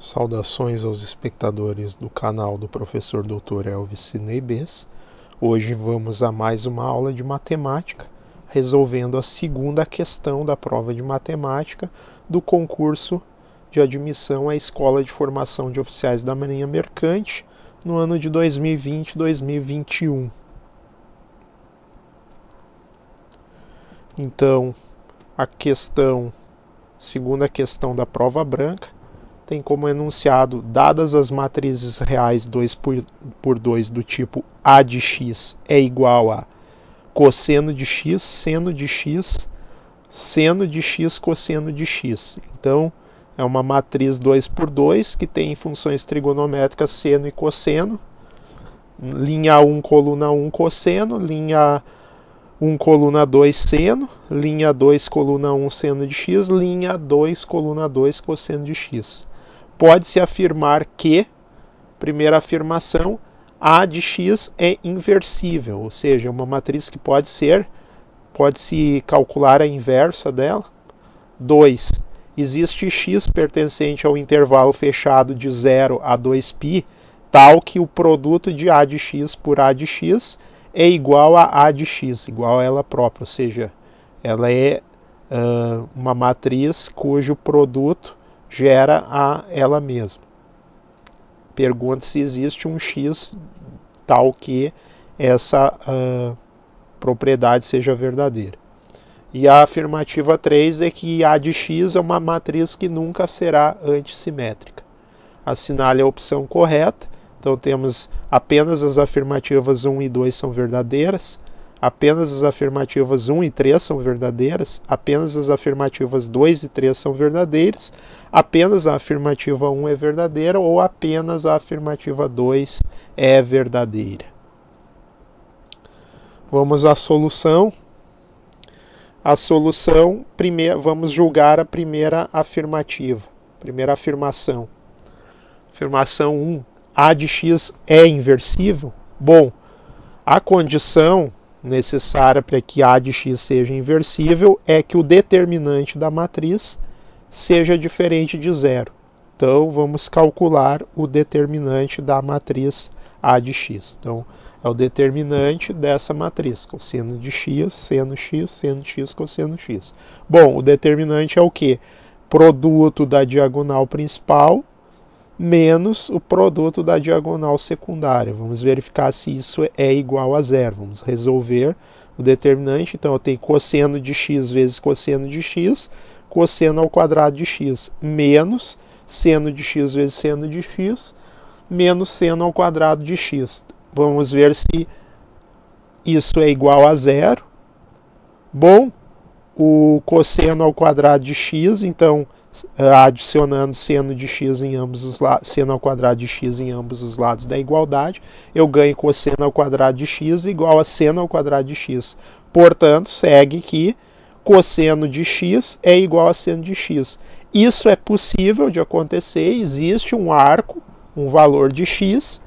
Saudações aos espectadores do canal do professor Dr. Elvis Sidney Bess. Hoje vamos a mais uma aula de matemática, resolvendo a segunda questão da prova de matemática do concurso de admissão à Escola de Formação de Oficiais da Marinha Mercante no ano de 2020-2021. Então, segunda questão da prova branca, tem como enunciado: dadas as matrizes reais 2 por 2 do tipo A de x é igual a cosseno de x, seno de x, seno de x, cosseno de x. Então, é uma matriz 2 por 2 que tem funções trigonométricas seno e cosseno. Linha 1, coluna 1, cosseno. Linha 1, coluna 2, seno. Linha 2, coluna 1, seno de x. Linha 2, coluna 2, cosseno de x. Pode-se afirmar que, primeira afirmação, A de x é inversível, ou seja, uma matriz que pode-se calcular a inversa dela. 2. Existe x pertencente ao intervalo fechado de 0 a 2π, tal que o produto de A de x por A de x é igual a A de x, igual a ela própria, ou seja, ela é uma matriz cujo produto gera a ela mesma. Pergunta se existe um x tal que essa propriedade seja verdadeira. E a afirmativa 3 é que A de x é uma matriz que nunca será antissimétrica. Assinale a opção correta. Então temos apenas as afirmativas 1 e 2 são verdadeiras, apenas as afirmativas 1 e 3 são verdadeiras, apenas as afirmativas 2 e 3 são verdadeiras, apenas a afirmativa 1 é verdadeira ou apenas a afirmativa 2 é verdadeira. Vamos à solução. A solução, vamos julgar a primeira afirmativa, primeira afirmação. Afirmação 1, A de x é inversível? Bom, a condição necessária para que A de x seja inversível é que o determinante da matriz seja diferente de zero. Então, vamos calcular o determinante da matriz A de x. Então, é o determinante dessa matriz, cosseno de x, seno de x, cosseno de x. Bom, o determinante é o quê? Produto da diagonal principal menos o produto da diagonal secundária. Vamos verificar se isso é igual a zero. Vamos resolver o determinante. Então, eu tenho cosseno de x vezes cosseno de x, cosseno ao quadrado de x, menos seno de x vezes seno de x, menos seno ao quadrado de x. Vamos ver se isso é igual a zero. Bom, o cosseno ao quadrado de x, então, adicionando seno de x em ambos os lados, seno ao quadrado de x em ambos os lados da igualdade, eu ganho cosseno ao quadrado de x igual a seno ao quadrado de x. Portanto, segue que cosseno de x é igual a seno de x. Isso é possível de acontecer. Existe um arco, um valor de x,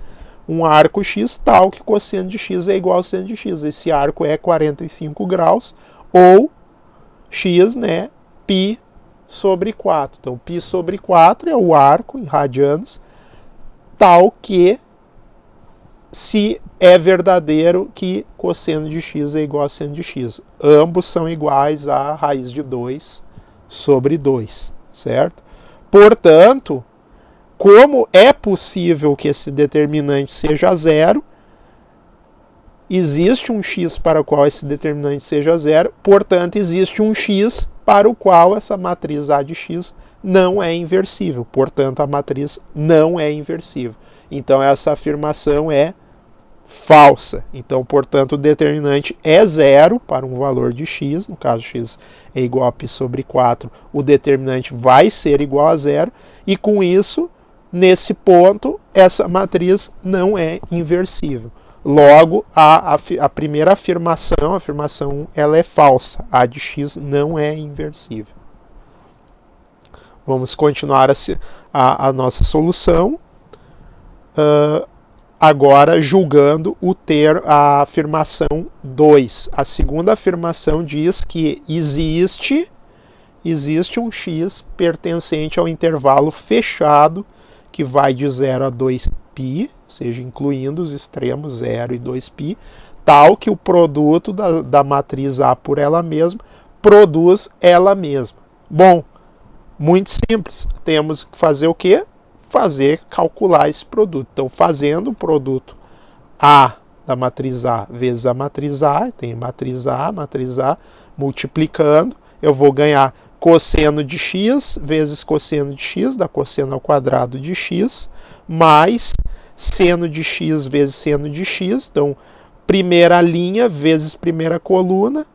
um arco x tal que cosseno de x é igual a seno de x. Esse arco é 45 graus, ou x, né, π sobre 4. Então, π sobre 4 é o arco em radianos, tal que se é verdadeiro que cosseno de x é igual a seno de x. Ambos são iguais a raiz de 2 sobre 2, certo? Portanto, como é possível que esse determinante seja zero, existe um x para o qual esse determinante seja zero, portanto, existe um x para o qual essa matriz A de x não é inversível. Portanto, a matriz não é inversível. Então, essa afirmação é falsa. Então, portanto, o determinante é zero para um valor de x. No caso, x é igual a π sobre 4. O determinante vai ser igual a zero. E com isso, nesse ponto, essa matriz não é inversível. Logo, a primeira afirmação, a afirmação 1, ela é falsa. A de x não é inversível. Vamos continuar a nossa solução. Agora, julgando a afirmação 2. A segunda afirmação diz que existe um x pertencente ao intervalo fechado que vai de 0 a 2π, ou seja, incluindo os extremos 0 e 2π, tal que o produto da matriz A por ela mesma produz ela mesma. Bom, muito simples. Temos que fazer o quê? Calcular esse produto. Então, fazendo o produto A da matriz A vezes a matriz A, tem matriz A, multiplicando, eu vou ganhar cosseno de x vezes cosseno de x, dá cosseno ao quadrado de x, mais seno de x vezes seno de x. Então, primeira linha vezes primeira coluna,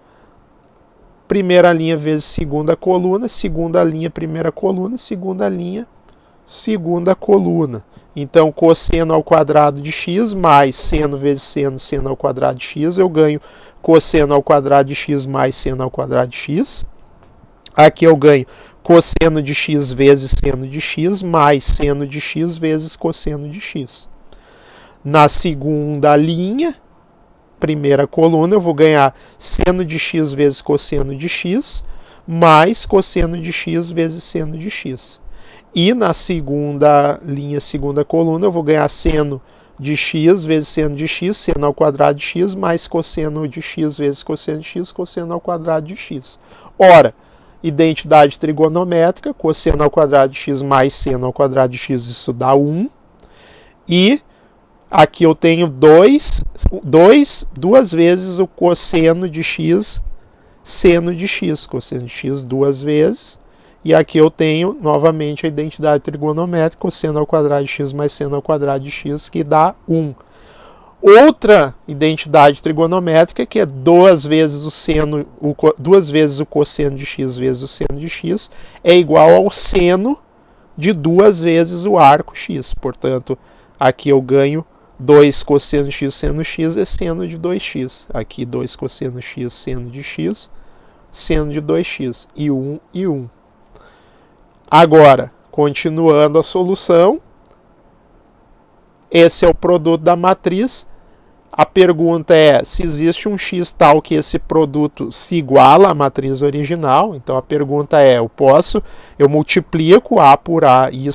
primeira linha vezes segunda linha, primeira coluna, segunda linha, segunda coluna. Então, cosseno ao quadrado de x mais seno vezes seno ao quadrado de x, eu ganho cosseno ao quadrado de x mais seno ao quadrado de x. Aqui eu ganho cosseno de x vezes seno de x mais seno de x vezes cosseno de x. Na segunda linha, primeira coluna, eu vou ganhar seno de x vezes cosseno de x mais cosseno de x vezes seno de x. E na segunda linha, segunda coluna, eu vou ganhar seno de x vezes seno de x, seno ao quadrado de x, mais cosseno de x vezes cosseno de x, cosseno ao quadrado de x. Ora, identidade trigonométrica, cosseno ao quadrado de x mais seno ao quadrado de x, isso dá 1. E aqui eu tenho duas vezes o cosseno de x, seno de x. Cosseno de x duas vezes. E aqui eu tenho, novamente, a identidade trigonométrica, cosseno ao quadrado de x mais seno ao quadrado de x, que dá 1. Outra identidade trigonométrica, que é duas vezes o cosseno de x vezes o seno de x, é igual ao seno de duas vezes o arco x. Portanto, aqui eu ganho 2 cosseno x seno x é seno de 2x. Aqui 2 cosseno x seno de x, seno de 2x. E 1 e 1. Agora, continuando a solução, esse é o produto da matriz. A pergunta é se existe um x tal que esse produto se iguala à matriz original. Então a pergunta é, eu multiplico A por A, e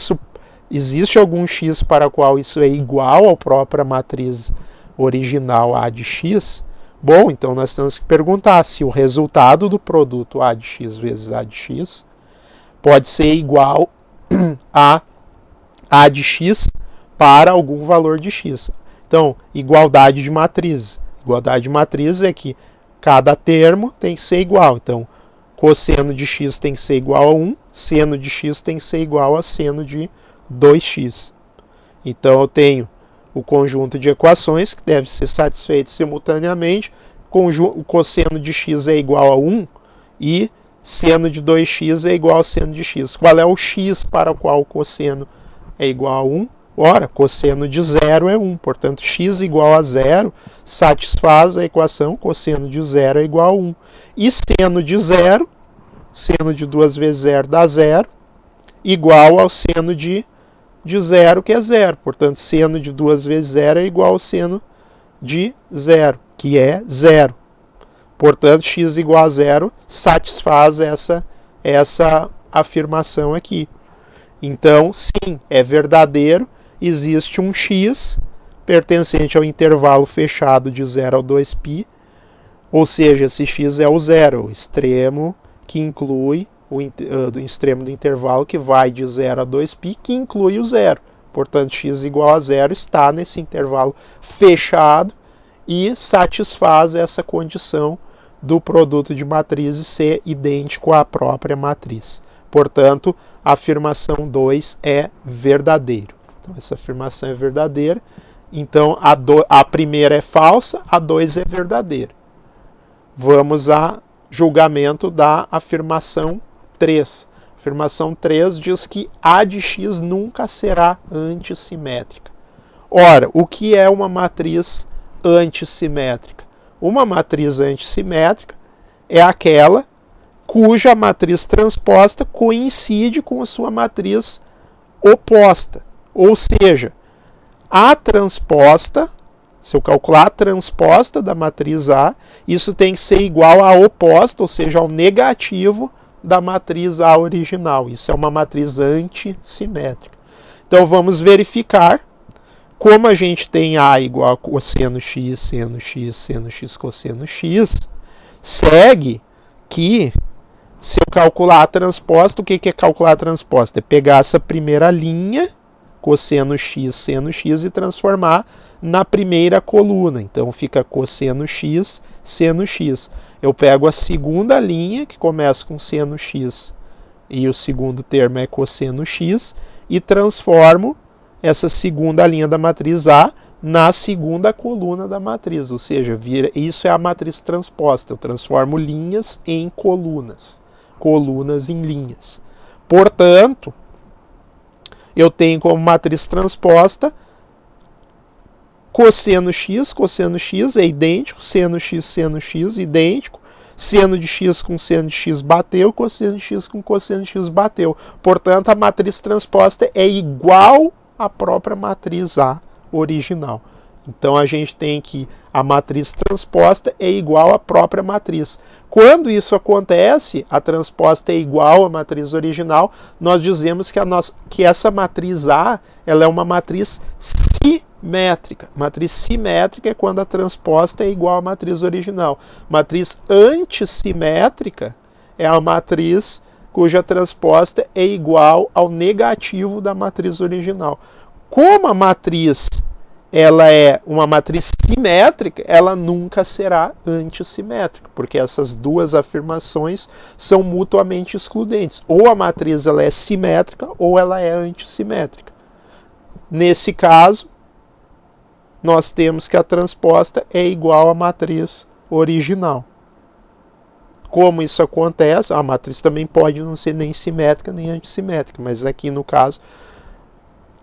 existe algum x para o qual isso é igual à própria matriz original A de x? Bom, então nós temos que perguntar se o resultado do produto A de x vezes A de x pode ser igual a A de x para algum valor de x. Então, igualdade de matriz. Igualdade de matriz é que cada termo tem que ser igual. Então, cosseno de x tem que ser igual a 1, seno de x tem que ser igual a seno de 2x. Então, eu tenho o conjunto de equações que deve ser satisfeito simultaneamente. O cosseno de x é igual a 1 e seno de 2x é igual a seno de x. Qual é o x para o qual o cosseno é igual a 1? Ora, cosseno de 0 é 1. Portanto, x igual a 0 satisfaz a equação cosseno de 0 é igual a 1. E seno de 0, seno de 2 vezes 0 dá 0, igual ao seno de 0, que é 0. Portanto, seno de 2 vezes 0 é igual ao seno de 0, que é 0. Portanto, x igual a 0 satisfaz essa afirmação aqui. Então, sim, é verdadeiro, existe um x pertencente ao intervalo fechado de 0 a 2π, ou seja, esse x é o zero, o extremo que inclui o extremo do intervalo que vai de 0 a 2π, que inclui o zero. Portanto, x igual a 0 está nesse intervalo fechado e satisfaz essa condição do produto de matrizes ser idêntico à própria matriz. Portanto, a afirmação 2 é verdadeiro. Então, essa afirmação é verdadeira. Então, a primeira é falsa, a 2 é verdadeira. Vamos a julgamento da afirmação 3. A afirmação 3 diz que A de x nunca será antissimétrica. Ora, o que é uma matriz antissimétrica? Uma matriz antissimétrica é aquela cuja matriz transposta coincide com a sua matriz oposta. Ou seja, a transposta, se eu calcular a transposta da matriz A, isso tem que ser igual à oposta, ou seja, ao negativo da matriz A original. Isso é uma matriz antissimétrica. Então vamos verificar. Como a gente tem A igual a cosseno x, seno x, cosseno x, segue que se eu calcular a transposta, o que é calcular a transposta? É pegar essa primeira linha, cosseno x, seno x, e transformar na primeira coluna. Então fica cosseno x, seno x. Eu pego a segunda linha, que começa com seno x, e o segundo termo é cosseno x, e transformo essa segunda linha da matriz A na segunda coluna da matriz, ou seja, isso é a matriz transposta. Eu transformo linhas em colunas, colunas em linhas. Portanto, eu tenho como matriz transposta cosseno x é idêntico, seno x, idêntico, seno de x com seno de x bateu, cosseno de x com cosseno de x bateu. Portanto, a matriz transposta é igual à própria matriz A original. Então, a gente tem que a matriz transposta é igual à própria matriz. Quando isso acontece, a transposta é igual à matriz original, nós dizemos que essa matriz A ela é uma matriz simétrica. Matriz simétrica é quando a transposta é igual à matriz original. Matriz antissimétrica é a matriz cuja transposta é igual ao negativo da matriz original. Como a matriz ela é uma matriz simétrica, ela nunca será antissimétrica, porque essas duas afirmações são mutuamente excludentes. Ou a matriz ela é simétrica ou ela é antissimétrica. Nesse caso, nós temos que a transposta é igual à matriz original. Como isso acontece, a matriz também pode não ser nem simétrica nem antissimétrica, mas aqui no caso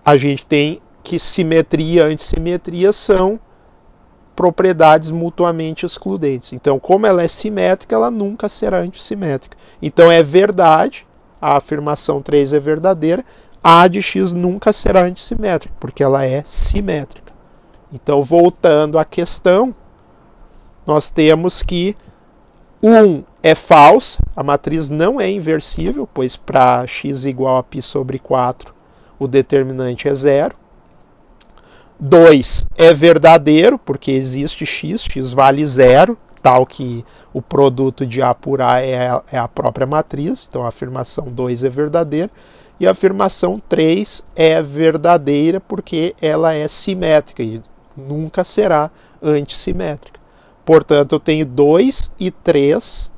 a gente tem que simetria e antissimetria são propriedades mutuamente excludentes. Então, como ela é simétrica, ela nunca será antissimétrica. Então, é verdade, a afirmação 3 é verdadeira, A de x nunca será antissimétrica, porque ela é simétrica. Então, voltando à questão, nós temos que 1 é falsa, a matriz não é inversível, pois para x igual a π sobre 4, o determinante é 0. 2 é verdadeiro, porque existe x vale 0, tal que o produto de A por A é a própria matriz, então a afirmação 2 é verdadeira, e a afirmação 3 é verdadeira porque ela é simétrica e nunca será antissimétrica. Portanto, eu tenho 2 e 3,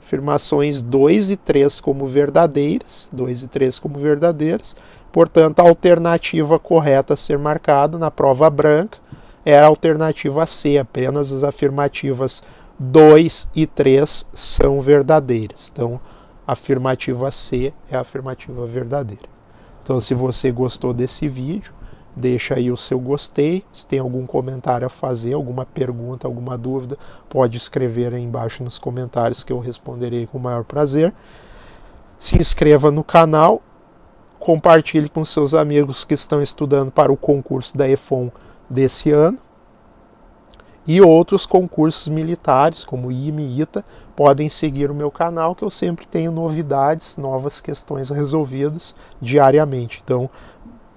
afirmações 2 e 3 como verdadeiras, Portanto, a alternativa correta a ser marcada na prova branca era a alternativa C. Apenas as afirmativas 2 e 3 são verdadeiras. Então, a afirmativa C é a afirmativa verdadeira. Então, se você gostou desse vídeo, deixa aí o seu gostei. Se tem algum comentário a fazer, alguma pergunta, alguma dúvida, pode escrever aí embaixo nos comentários que eu responderei com o maior prazer. Se inscreva no canal. Compartilhe com seus amigos que estão estudando para o concurso da EFON desse ano. E outros concursos militares, como IME e ITA, podem seguir o meu canal, que eu sempre tenho novidades, novas questões resolvidas diariamente. Então,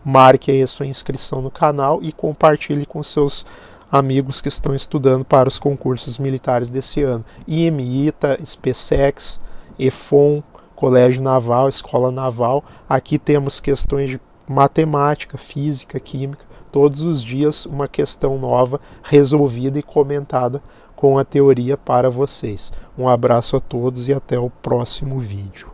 marque aí a sua inscrição no canal e compartilhe com seus amigos que estão estudando para os concursos militares desse ano. IME, ITA, SPSEX, EFON, Colégio Naval, Escola Naval. Aqui temos questões de matemática, física, química. Todos os dias uma questão nova resolvida e comentada com a teoria para vocês. Um abraço a todos e até o próximo vídeo.